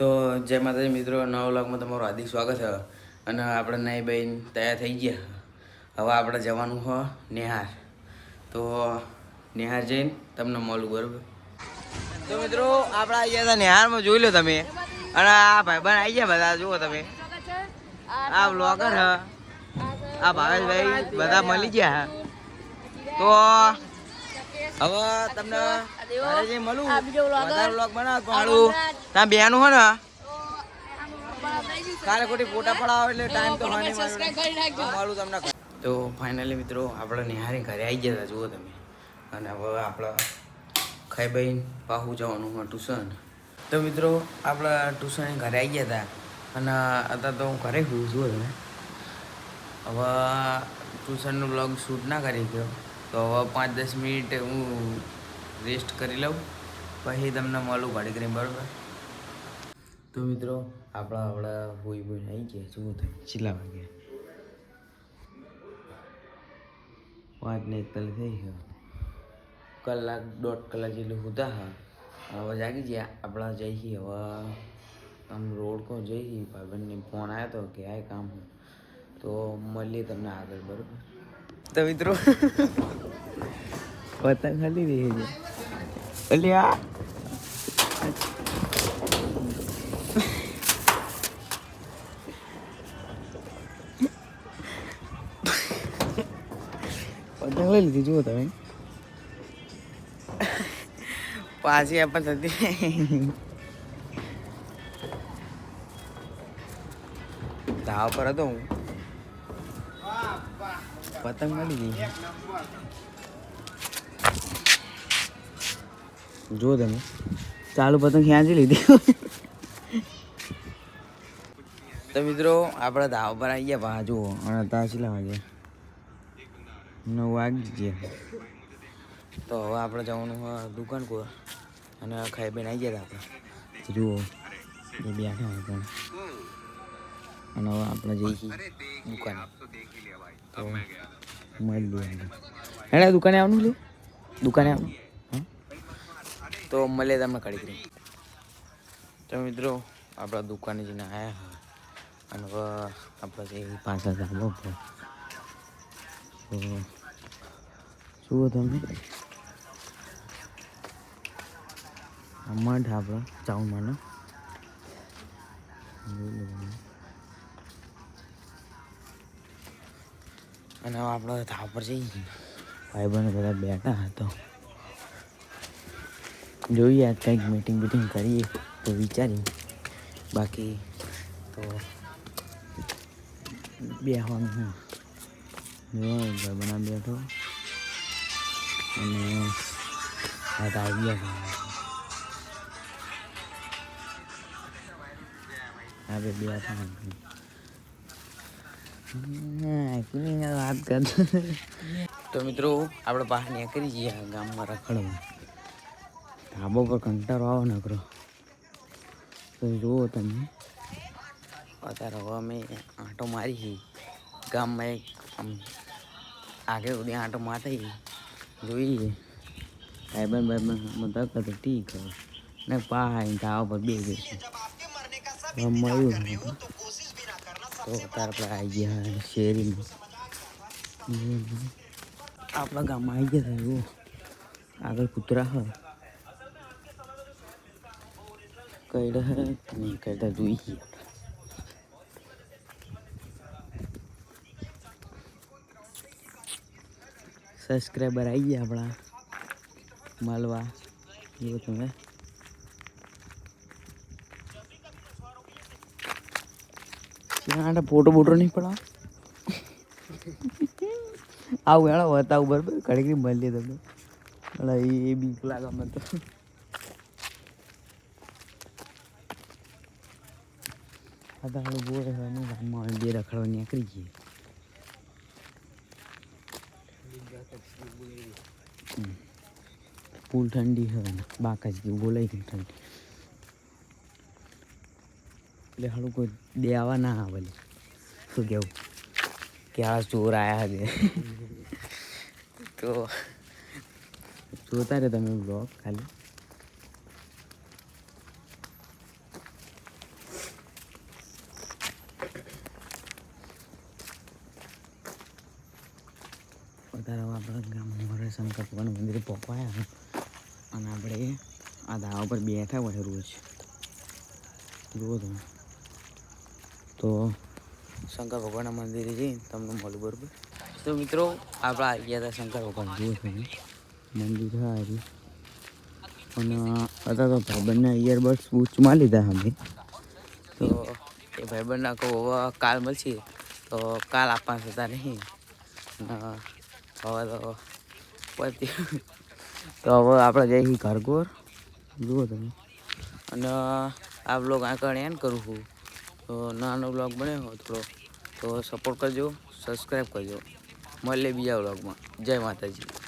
તો જય માતાજી મિત્રો, નવા વ્લોગમાં તમારું હાર્દિક સ્વાગત છે. અને આપણે નાઈ બહેન તૈયાર થઈ ગયા. હવે આપણે જવાનું હો નેહાર. તો નેહાર જઈને તમને મળું, બરાબર? તો મિત્રો આપણે આવી ગયા હતા નેહારમાં, જોઈ લો તમે. અને આ ભાઈબંધ આવી ગયા બધા, જુઓ તમે. આ વ્લોગર હ, આ ભાવેશભાઈ બધા મળી ગયા. તો હવે તમને મળું, વધારે વ્લોગ બનાવ મારું. ત્યાં બેનું હો ને કાલે ખોટી ફોટા પડાવો એટલે ટાઈમ તો મળું તમને. તો ફાઇનલી મિત્રો આપણે નિહારી ઘરે આવી ગયા હતા, જુઓ તમે. અને હવે આપણે ખાઈ બહીને પાછું જવાનું હોય ટ્યુશન. તો મિત્રો આપણે ટ્યુશન ઘરે આવી ગયા હતા. અને અત્યારે તો હું ઘરે છું, જુઓ તમે. હવે ટ્યુશનનું વ્લોગ શૂટ ના કરી ગયો, તો હવે 5-10 મિનિટ હું રેસ્ટ કરી લઉં, પછી તમને મળું ઘડી કરીને, બરાબર? તો મિત્રો આપણા હમણાં હોઈ આવી ગયા, જુઓ તમે. છેલ્લા વાગે 5:01 થઈ ગયો. કલાક 1.5 કલાક જેટલું હોતા હા. હવે જાગી ગયા. આપણા જઈએ હવે આમ રોડ કો જઈએ. ભાઈબંધને ફોન આવ્યો હતો કે આ કામ, તો મળીએ તમને આગળ, બરાબર? તો મિત્રો પતંગ ખાલી રહી છે એટલે આ પતંગ લઈ લીધી, જુઓ તમે. પાછી આપણને થતી ધાવ પર હતો હું, પતંગ મળી ગઈ. જુઓ તમે, ચાલુ પતંગ ક્યાંથી લીધી. તો મિત્રો આપણે ધાવ પર આવી ગયા પા, જુઓ. અને ત્યાં છેલ્લા વાગ્યા 9 વાગી ગયા. તો હવે આપણે જવાનું દુકાન પર. અને ખાઈ બેન આવી ગયા હતા આપણે, જુઓ એ બેઠા હતા. અને હવે આપણે જઈએ દુકાને. તો મળીએ એને દુકાને આવવાનું, લે દુકાને આવવાનું. હા, તો મળીએ તમને ઘડી કરી. તો મિત્રો આપણા દુકાને જઈને આવ્યા. અને હવે આપણે જઈએ પાછા ધાબા પર. તો જુઓ તમે, મઠ આપણે ચાઉમાનો. અને હવે આપણે ધાબા પર જઈએ. ભાઈબંધો બધા બેઠા હતો, જોઈએ આજ કંઈક મીટિંગ કરીએ તો વિચારીએ. બાકી તો બેસવાનું હું ભાઈબંધ બેઠો. અને આ આવી ગયા બે વાત કર. તો મિત્રો આપણે બહાર નીકળી જઈએ ગામમાં રખડવા. ધાબા પર કંટાળો આવો નકરો. તો જુઓ તમે, અત્યારે હવે અમે આંટો મારી છીએ ગામમાં. એક આમ આગળ સુધી આંટો મારી જોઈએ. ભાઈબંધ બધા તો ઠીક ને પાહાઈ ધાબા પર બે જશે મળ્યું. તો અત્યારે આપણે આવી ગયા શેરીમાં. આપણા ગામમાં આવી ગયા હતા, જુઓ. આગળ કૂતરા હ કઈડા હે નહીં કઈડા જોઈએ. સબસ્ક્રાઈબર આવી ગયા આપણા મળવા, જુઓ તમે. ફોટો બોટો નહીં પડાવ આવું હેડો બતાવું, બરાબર? ઘડી મળીએ તમે. એ બીક લાગે મને તો. આપણે બોર ગામમાં બે રખડવા નીકળી જઈએ. ફૂલ ઠંડી હોય ને બાકા જેવું બોલાય કે ઠંડી એટલે હાલું કોઈ દેવા ના આવે. શું કેવું કે આ ચોર આવ્યા છે. તો જોતા રહે તમે બ્લોગ ખાલી. અત્યારે આપણા ગામમાં શંકર ભગવાન મંદિરે પહોંચાયા અને આપણે આ ધાબા પર બેઠા હોય રોજ જુઓ તમે તો શંકર ભગવાનના મંદિરે જઈને તમને મળું બરાબર. તો મિત્રો આપણે આવી ગયા હતા શંકર ભગવાન જુઓ તમે મંદિર હારી અને અત્યારે તો ભાઈબંધના ઇયરબડ્સ બૂચમાં લીધા અમે તો એ ભાઈબંધના કહું હવે કાલ મળશે તો કાલ આપવા થતા નહીં હવે તો પછી તો હવે આપણે જઈશું ઘરગોર જુઓ તમે અને આ બ્લોગ આગળ એન્ડ કરું છું તો નાનો બ્લોગ બન્યો થોડો તો સપોર્ટ કરજો સબસ્ક્રાઈબ કરજો મળીએ બીજા બ્લોગમાં. જય માતાજી.